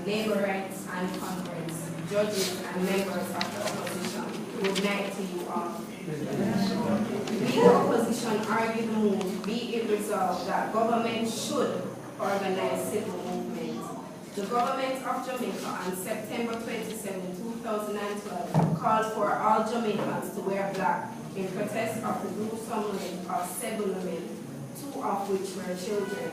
labor rights and conference, judges and members of the opposition, good night to you all. We, the opposition, argue the move, be it resolved that government should organize civil movement. The government of Jamaica on September 27, 2012 called for all Jamaicans to wear black in protest of the gruesome death of 7 women, 2 of which were children.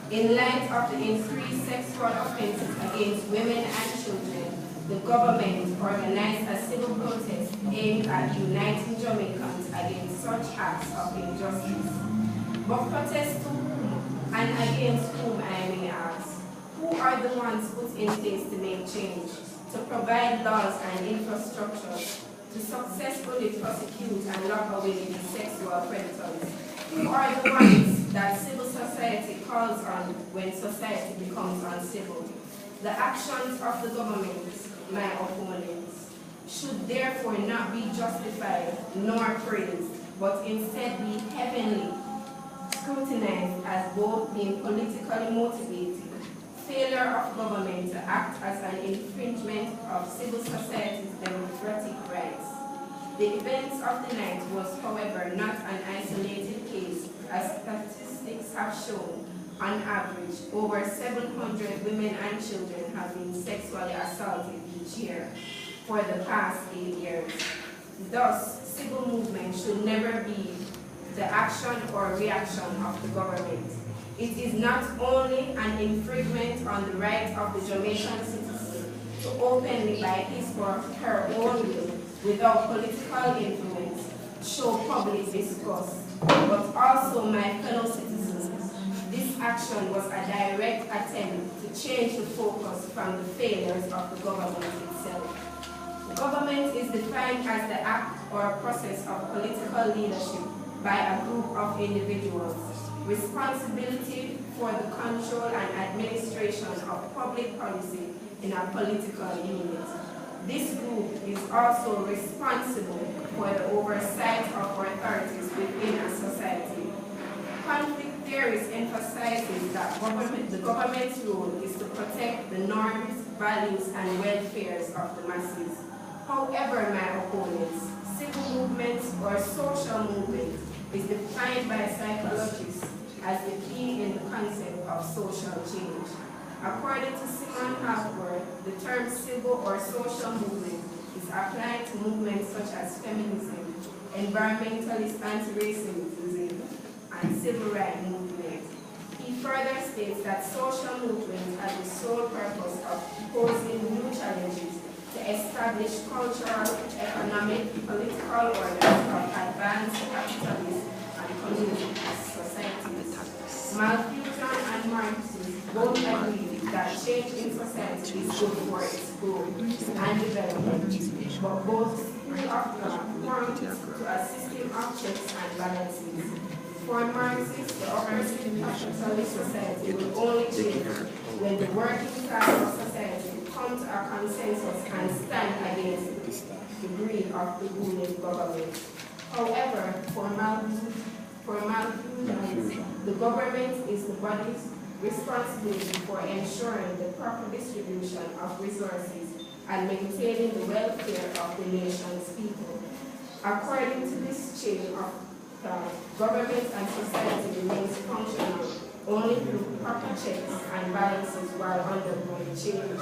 In light of the increased sexual offenses against women and children, the government organized a civil protest aimed at uniting Jamaicans against such acts of injustice. But protest to whom and against whom, I may ask? Who are the ones put in place to make change, to provide laws and infrastructure, to successfully prosecute and lock away these sexual predators? Who are the ones that civil society calls on when society becomes uncivil? The actions of the government, my opponents, should therefore not be justified nor praised, but instead be heavily scrutinized as both being politically motivated, failure of government to act as an infringement of civil society's democratic rights. The events of the night was, however, not an isolated case, as statistics have shown. On average, over 700 women and children have been sexually assaulted each year for the past 8 years. Thus, civil movement should never be the action or reaction of the government. It is not only an infringement on the right of the Jamaican citizen to openly, by his or her own will, without political influence, show public disgust, but also, my fellow citizens, this action was a direct attempt to change the focus from the failures of the government itself. Government is defined as the act or process of political leadership by a group of individuals. Responsibility for the control and administration of public policy in a political unit. This group is also responsible for the oversight of authorities within a society. Conflict theories emphasizes that the government's role is to protect the norms, values, and welfares of the masses. However, my opponents, civil movements or social movement is defined by psychologists as the key in the concept of social change. According to Simon Halford, the term civil or social movement is applied to movements such as feminism, environmentalist anti-racism, and civil rights movement. He further states that social movements have the sole purpose of posing new challenges to establish cultural, economic, political orders of advanced capitalist and communist societies. Malthusson and Marxism both agree that change in society is good for its growth and development, but both school of thought point to a system of checks and balances. For Marxists, the oppressive capitalist society will only change when the working class of society come to a consensus and stand against the greed of the ruling government. However, for Malthusson, the government is the body's responsibility for ensuring the proper distribution of resources and maintaining the welfare of the nation's people. According to this chain of thought, government and society remains functional only through proper checks and balances while undergoing change.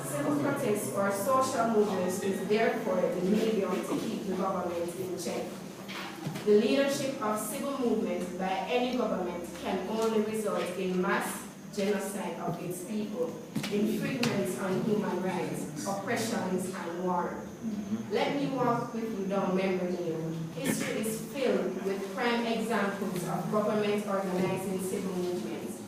Civil protests or social movements is therefore the medium to keep the government in check. The leadership of civil movements by any government can only result in mass genocide of its people, infringements on human rights, oppressions, and war. Let me walk with you down memory lane. History is filled with prime examples of government organizing civil movements.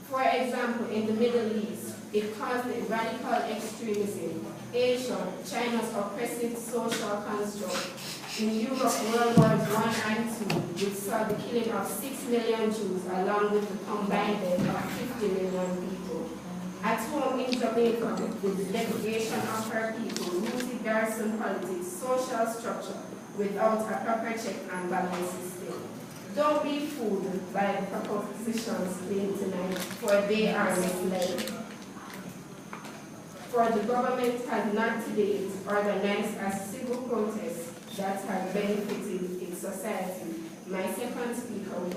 For example, in the Middle East, it caused the radical extremism. Asia, China's oppressive social construct. In Europe, World Wars I and II, which saw the killing of 6 million Jews along with the combined death of 50 million people. At home in Jamaica, the degradation of her people, rooted garrison politics, social structure, without a proper check and balance system. Don't be fooled by the propositions made tonight, for they are misled. For the government has not to date organized a civil protest that has benefited its society. My second speaker will